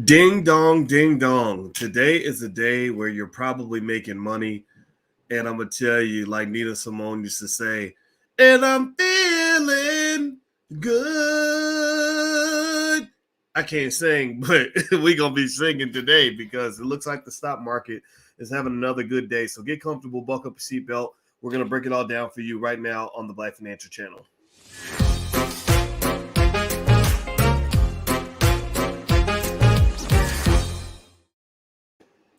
Ding dong, ding dong. Today is a day where you're probably making money. And I'm going to tell you, like Nina Simone used to say, and I'm feeling good. I can't sing, but we're going to be singing today because it looks like the stock market is having another good day. So get comfortable, buckle up your seatbelt. We're going to break it all down for you right now on the Black Financial Channel.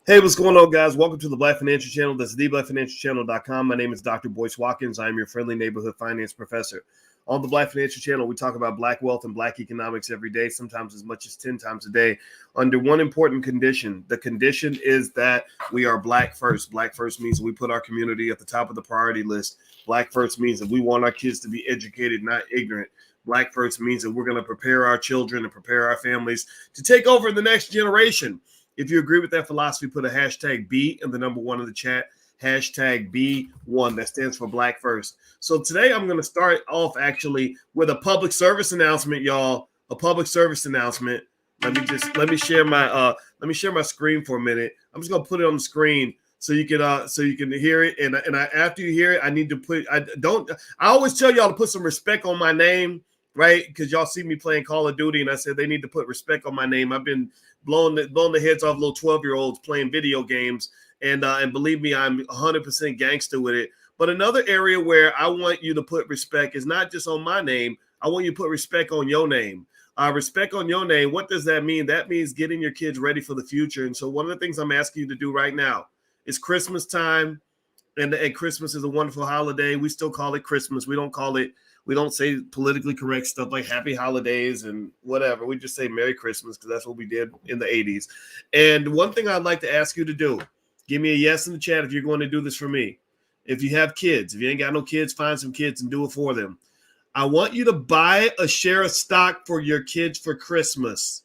Hey, what's going on, guys? Welcome to the Black Financial Channel. That's theblackfinancialchannel.com. My name is Dr. Boyce Watkins. I am your friendly neighborhood finance professor. On the Black Financial Channel, we talk about Black wealth and Black economics every day, sometimes as much as 10 times a day, under one important condition. The condition is that we are Black first. Black first means we put our community at the top of the priority list. Black first means that we want our kids to be educated, not ignorant. Black first means that we're going to prepare our children and prepare our families to take over the next generation. If you agree with that philosophy, put a hashtag B in the number one in the chat, hashtag B1. That stands for Black First. So today I'm going to start off actually with a public service announcement, y'all. A public service announcement. Let me share my screen for a minute. I'm just going to put it on the screen so you can hear it. And after you hear it, I need to I always tell y'all to put some respect on my name, right? Because y'all see me playing Call of Duty, and I said they need to put respect on my name. I've been blowing the heads off little 12-year-olds playing video games, and believe me, I'm 100% gangster with it. But another area where I want you to put respect is not just on my name. I want you to put respect on your name. Respect on your name. What does that mean? That means getting your kids ready for the future. And so one of the things I'm asking you to do right now is Christmas time, and Christmas is a wonderful holiday. We still call it Christmas. We don't say politically correct stuff like happy holidays and whatever. We just say Merry Christmas because that's what we did in the 80s. And one thing I'd like to ask you to do, give me a yes in the chat if you're going to do this for me. If you have kids, if you ain't got no kids, find some kids and do it for them. I want you to buy a share of stock for your kids for Christmas.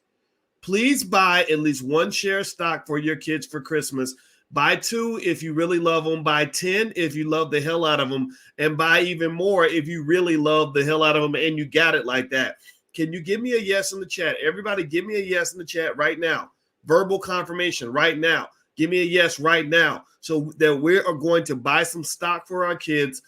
Please buy at least one share of stock for your kids for Christmas. Buy 2 if you really love them. Buy 10 if you love the hell out of them. And buy even more if you really love the hell out of them and you got it like that. Can you give me a yes in the chat? Everybody give me a yes in the chat right now. Verbal confirmation right now. Give me a yes right now so that we are going to buy some stock for our kids.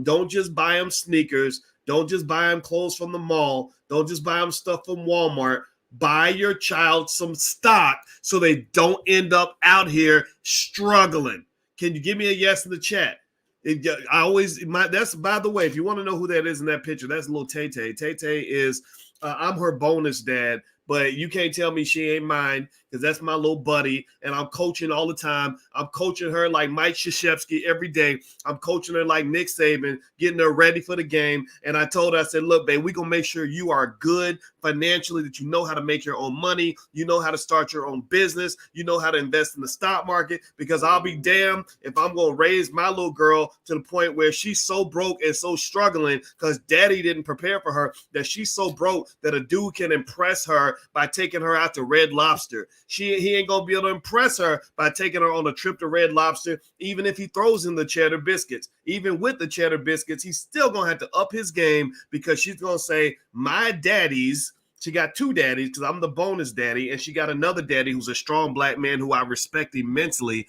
Don't just buy them sneakers. Don't just buy them clothes from the mall. Don't just buy them stuff from Walmart. Buy your child some stock so they don't end up out here struggling. Can you give me a yes in the chat? That's, by the way, if you want to know who that is in that picture, that's little Tay Tay. Tay Tay is, I'm her bonus dad, but you can't tell me she ain't mine because that's my little buddy, and I'm coaching all the time. I'm coaching her like Mike Krzyzewski every day. I'm coaching her like Nick Saban, getting her ready for the game. And I told her, I said, look, babe, we're going to make sure you are good financially, that you know how to make your own money. You know how to start your own business. You know how to invest in the stock market, because I'll be damned if I'm going to raise my little girl to the point where she's so broke and so struggling because daddy didn't prepare for her, that she's so broke that a dude can impress her by taking her out to Red Lobster. He ain't going to be able to impress her by taking her on a trip to Red Lobster, even if he throws in the cheddar biscuits. Even with the cheddar biscuits, he's still going to have to up his game, because she's going to say, my daddy's, she got 2 daddies because I'm the bonus daddy, and she got another daddy who's a strong Black man who I respect immensely.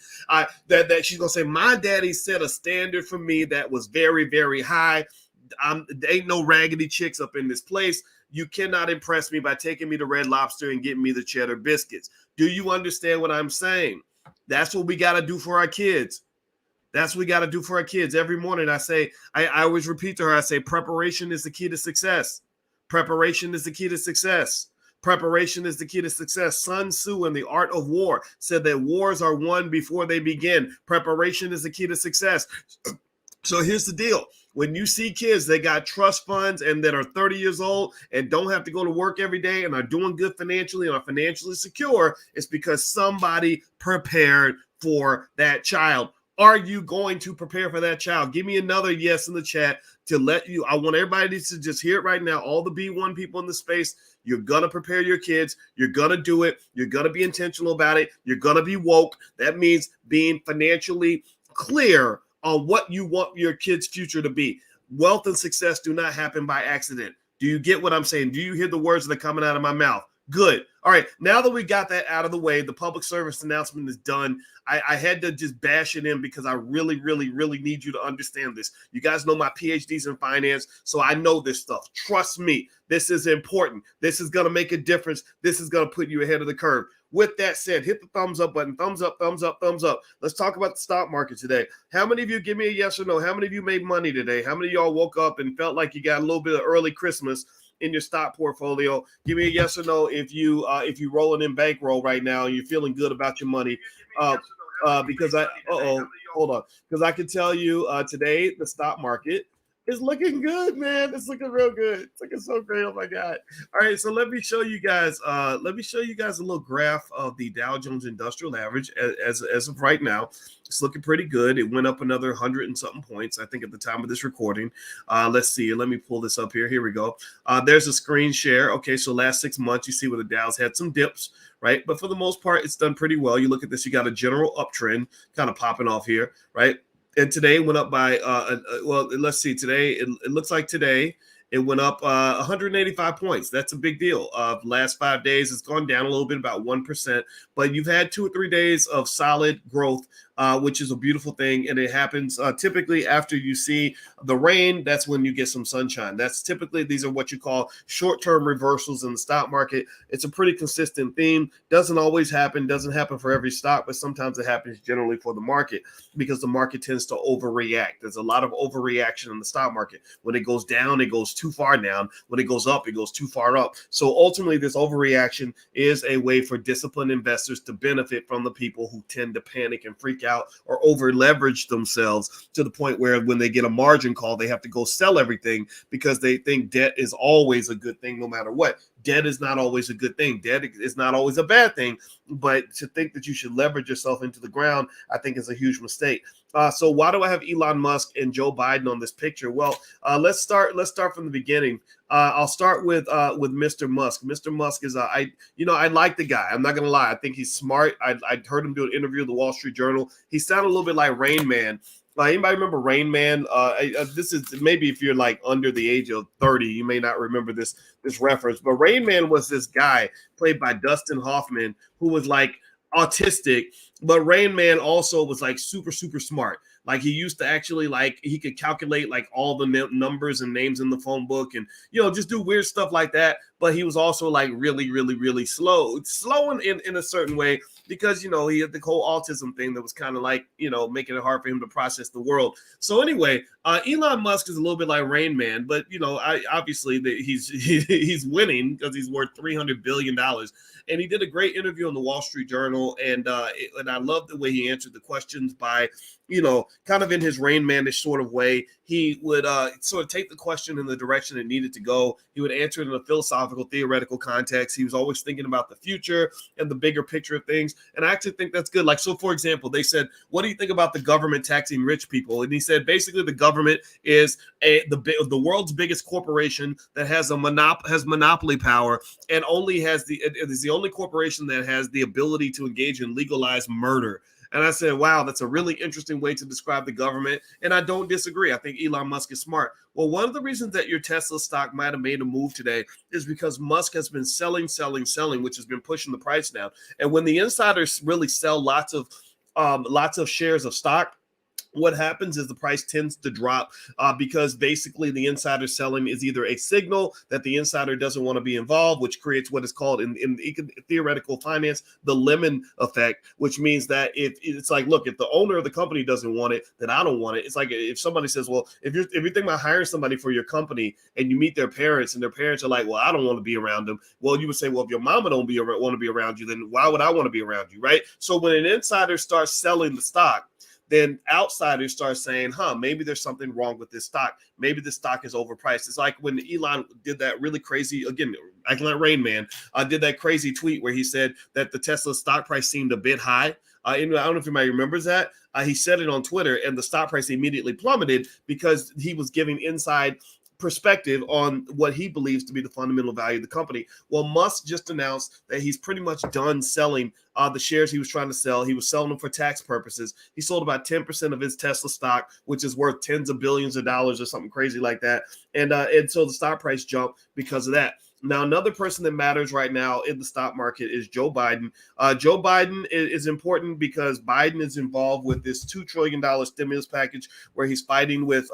That she's going to say, my daddy set a standard for me that was very, very high. There ain't no raggedy chicks up in this place. You cannot impress me by taking me to Red Lobster and getting me the cheddar biscuits. Do you understand what I'm saying? That's what we got to do for our kids. That's what we got to do for our kids. Every morning I say, I always repeat to her, I say, preparation is the key to success. Preparation is the key to success. Preparation is the key to success. Sun Tzu in The Art of War said that wars are won before they begin. Preparation is the key to success. So here's the deal. When you see kids that got trust funds and that are 30 years old and don't have to go to work every day and are doing good financially and are financially secure, it's because somebody prepared for that child. Are you going to prepare for that child? Give me another yes in the chat to let you. I want everybody to just hear it right now. All the B1 people in the space, you're going to prepare your kids. You're going to do it. You're going to be intentional about it. You're going to be woke. That means being financially clear on what you want your kids' future to be. Wealth and success do not happen by accident. Do you get what I'm saying? Do you hear the words that are coming out of my mouth? Good. All right, now that we got that out of the way, the public service announcement is done. I had to just bash it in because I really, really, really need you to understand this. You guys know my PhDs in finance, so I know this stuff. Trust me, this is important. This is going to make a difference. This is going to put you ahead of the curve. With that said, hit the thumbs up button. Thumbs up, thumbs up, thumbs up. Let's talk about the stock market today. How many of you, give me a yes or no, how many of you made money today? How many of y'all woke up and felt like you got a little bit of early Christmas in your stock portfolio? Give me a yes or no if you rolling in bankroll right now and you're feeling good about your money. Because hold on. Because I can tell you today the stock market is looking good, man. It's looking real good. It's looking so great. Oh my God. All right, so let me show you guys. A little graph of the Dow Jones Industrial Average as of right now. It's looking pretty good. It went up another 100 and something points, I think, at the time of this recording. Let's see. Let me pull this up here. Here we go. There's a screen share. Okay, so last 6 months, you see where the Dow's had some dips, right? But for the most part, it's done pretty well. You look at this, you got a general uptrend kind of popping off here, right? And today went up by, let's see. Today, it looks like today it went up 185 points. That's a big deal. Last 5 days, it's gone down a little bit, about 1%. But you've had 2 or 3 days of solid growth, which is a beautiful thing. And it happens typically after you see the rain. That's when you get some sunshine. That's typically, these are what you call short-term reversals in the stock market. It's a pretty consistent theme. Doesn't always happen. Doesn't happen for every stock, but sometimes it happens generally for the market because the market tends to overreact. There's a lot of overreaction in the stock market. When it goes down, it goes too far down. When it goes up, it goes too far up. So ultimately, this overreaction is a way for disciplined investors to benefit from the people who tend to panic and freak out or over leverage themselves to the point where when they get a margin call, they have to go sell everything because they think debt is always a good thing no matter what. Debt is not always a good thing. Debt is not always a bad thing, but to think that you should leverage yourself into the ground, I think is a huge mistake. So why do I have Elon Musk and Joe Biden on this picture? Well, let's start from the beginning. I'll start with Mr. Musk. Mr. Musk is I like the guy. I'm not gonna lie. I think he's smart. I heard him do an interview with the Wall Street Journal. He sounded a little bit like Rain Man. Anybody remember Rain Man? This is maybe if you're like under the age of 30, you may not remember this reference. But Rain Man was this guy played by Dustin Hoffman who was like autistic, but Rain Man also was like super, super smart. Like he used to actually he could calculate like all the numbers and names in the phone book and, just do weird stuff like that. But he was also like really, really, really slow in a certain way because, he had the whole autism thing that was kind of like, making it hard for him to process the world. So anyway, Elon Musk is a little bit like Rain Man, but, obviously he's winning because he's worth $300 billion. And he did a great interview on the Wall Street Journal. And I love the way he answered the questions by, kind of in his Rain Man-ish sort of way. He would sort of take the question in the direction it needed to go. He would answer it in a philosophical, theoretical context. He was always thinking about the future and the bigger picture of things. And I actually think that's good. Like, so for example, they said, what do you think about the government taxing rich people? And he said, basically the government is the world's biggest corporation that has monopoly power and is the only corporation that has the ability to engage in legalized murder. And I said, wow, that's a really interesting way to describe the government. And I don't disagree. I think Elon Musk is smart. Well, one of the reasons that your Tesla stock might have made a move today is because Musk has been selling, which has been pushing the price down. And when the insiders really sell lots of shares of stock, what happens is the price tends to drop because basically the insider selling is either a signal that the insider doesn't want to be involved, which creates what is called in theoretical finance, the lemon effect, which means that if it's like, look, if the owner of the company doesn't want it, then I don't want it. It's like if somebody says, well, if you're thinking about hiring somebody for your company and you meet their parents and their parents are like, well, I don't want to be around them. Well, you would say, well, if your mama don't want to be around you, then why would I want to be around you, right? So when an insider starts selling the stock, then outsiders start saying, maybe there's something wrong with this stock. Maybe this stock is overpriced. It's like when Elon did that really crazy, again, acting like Rain Man, did that crazy tweet where he said that the Tesla stock price seemed a bit high. I don't know if anybody remembers that. He said it on Twitter and the stock price immediately plummeted because he was giving inside perspective on what he believes to be the fundamental value of the company. Well, Musk just announced that he's pretty much done selling the shares he was trying to sell. He was selling them for tax purposes. He sold about 10% of his Tesla stock, which is worth tens of billions of dollars or something crazy like that. And so the stock price jumped because of that. Now, another person that matters right now in the stock market is Joe Biden. Joe Biden is important because Biden is involved with this $2 trillion stimulus package where he's fighting with,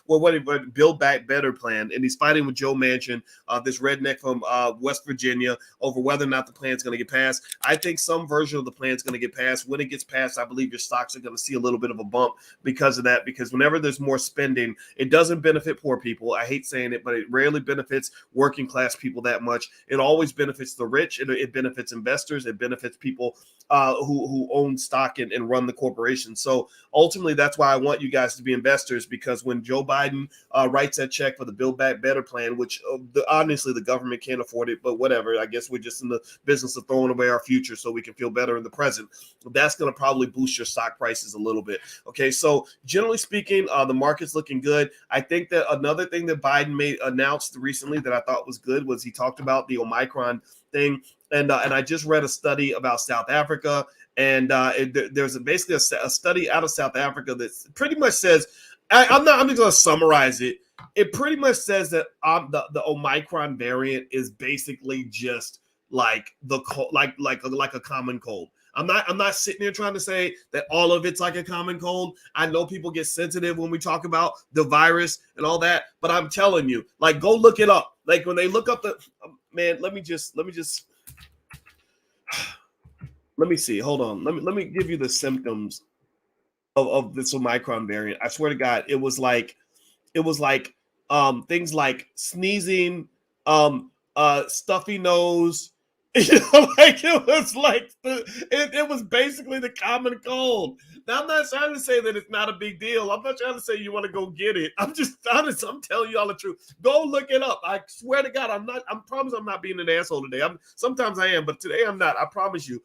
what Build Back Better plan. And he's fighting with Joe Manchin, this redneck from West Virginia, over whether or not the plan is going to get passed. I think some version of the plan is going to get passed. When it gets passed, I believe your stocks are going to see a little bit of a bump because of that, because whenever there's more spending, it doesn't benefit poor people. I hate saying it, but it rarely benefits working class people that much. It always benefits the rich. It benefits investors. It benefits people who own stock and run the corporation. So ultimately, that's why I want you guys to be investors, because when Joe Biden writes that check for the Build Back Better plan, which honestly the government can't afford it, but whatever. I guess we're just in the business of throwing away our future so we can feel better in the present. That's going to probably boost your stock prices a little bit. Okay, so generally speaking, the market's looking good. I think that another thing that Biden announced recently that I thought was good was he talked about the Omicron thing, and I just read a study about South Africa, and there's basically a study out of South Africa that pretty much says, I'm just going to summarize it. It pretty much says that the Omicron variant is basically just like a common cold. I'm not sitting here trying to say that all of it's like a common cold. I know people get sensitive when we talk about the virus and all that, but I'm telling you, like, go look it up. Like when they look up the man, let me see. Hold on. Let me give you the symptoms of this Omicron variant. I swear to God, it was like things like sneezing, stuffy nose. Like it was basically the common cold. Now, I'm not trying to say that it's not a big deal. I'm not trying to say you want to go get it. I'm just honest. I'm telling you all the truth. Go look it up. I swear to God, I promise I'm not being an asshole today. Sometimes I am, but today I'm not. I promise you.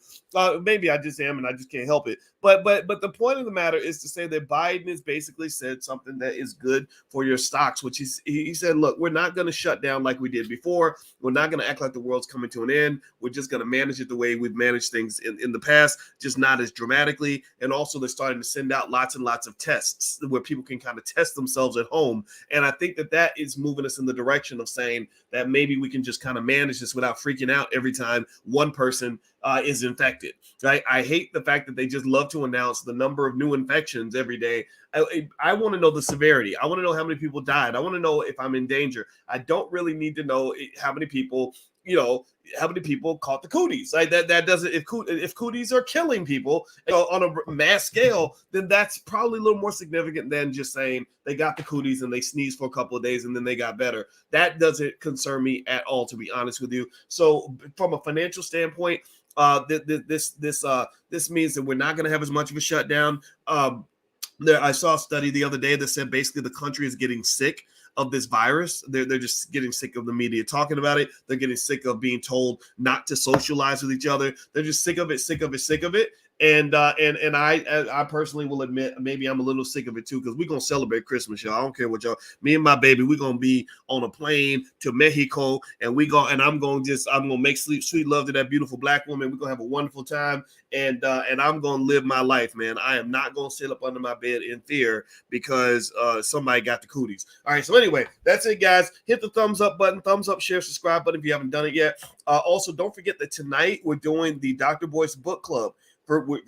Maybe I just am, and I just can't help it. But the point of the matter is to say that Biden has basically said something that is good for your stocks, which he said, look, we're not going to shut down like we did before. We're not going to act like the world's coming to an end. We're just going to manage it the way we've managed things in the past, just not as dramatically. And also they're starting to send out lots and lots of tests where people can kind of test themselves at home. And I think that is moving us in the direction of saying that maybe we can just kind of manage this without freaking out every time one person is infected. Right? I hate the fact that they just love to announce the number of new infections every day. I want to know the severity. I want to know how many people died. I want to know if I'm in danger. I don't really need to know how many people caught the cooties. Like that doesn't, if cooties are killing people on a mass scale, then that's probably a little more significant than just saying they got the cooties and they sneezed for a couple of days and then they got better. That doesn't concern me at all, to be honest with you. So from a financial standpoint, this means that we're not going to have as much of a shutdown. I saw a study the other day that said basically the country is getting sick of this virus. They're just getting sick of the media talking about it. They're getting sick of being told not to socialize with each other. They're just sick of it. And I personally will admit maybe I'm a little sick of it too, because we're gonna celebrate Christmas, y'all. I don't care what y'all. Me and my baby, we're gonna be on a plane to Mexico, and I'm gonna make sweet love to that beautiful black woman. We're gonna have a wonderful time, and I'm gonna live my life, man. I am not gonna sit up under my bed in fear because somebody got the cooties. All right, so anyway, that's it, guys. Hit the thumbs up button, thumbs up, share, subscribe button if you haven't done it yet. Also, don't forget that tonight we're doing the Dr. Boyce Book Club.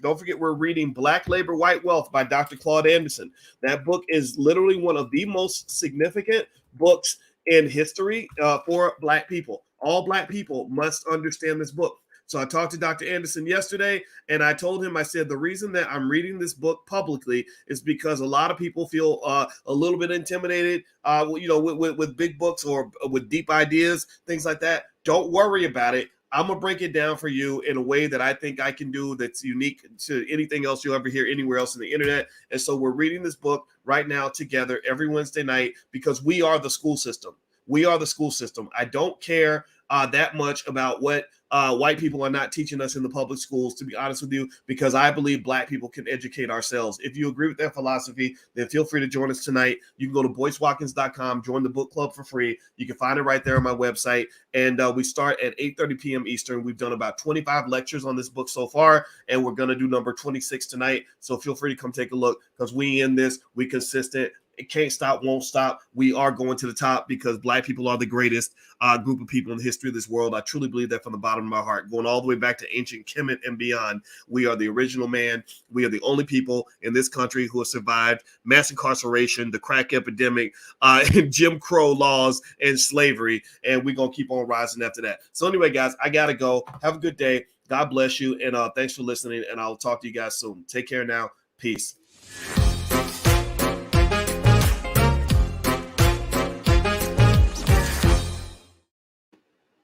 Don't forget, we're reading Black Labor, White Wealth by Dr. Claude Anderson. That book is literally one of the most significant books in history for Black people. All Black people must understand this book. So I talked to Dr. Anderson yesterday, and I told him, I said, the reason that I'm reading this book publicly is because a lot of people feel a little bit intimidated, with big books or with deep ideas, things like that. Don't worry about it. I'm going to break it down for you in a way that I think I can do that's unique to anything else you'll ever hear anywhere else on the internet. And so we're reading this book right now together every Wednesday night because we are the school system. We are the school system. I don't care that much about what white people are not teaching us in the public schools, to be honest with you, because I believe Black people can educate ourselves. If you agree with that philosophy, then feel free to join us tonight. You can go to boycewatkins.com, join the book club for free. You can find it right there on my website. And we start at 8:30 p.m. Eastern. We've done about 25 lectures on this book so far, and we're going to do number 26 tonight. So feel free to come take a look because we in this, we consistent. It can't stop, won't stop. We are going to the top because Black people are the greatest group of people in the history of this world. I truly believe that from the bottom of my heart. Going all the way back to ancient Kemet and beyond, we are the original man. We are the only people in this country who have survived mass incarceration, the crack epidemic, Jim Crow laws, and slavery. And we're going to keep on rising after that. So anyway, guys, I got to go. Have a good day. God bless you. And thanks for listening. And I'll talk to you guys soon. Take care now. Peace.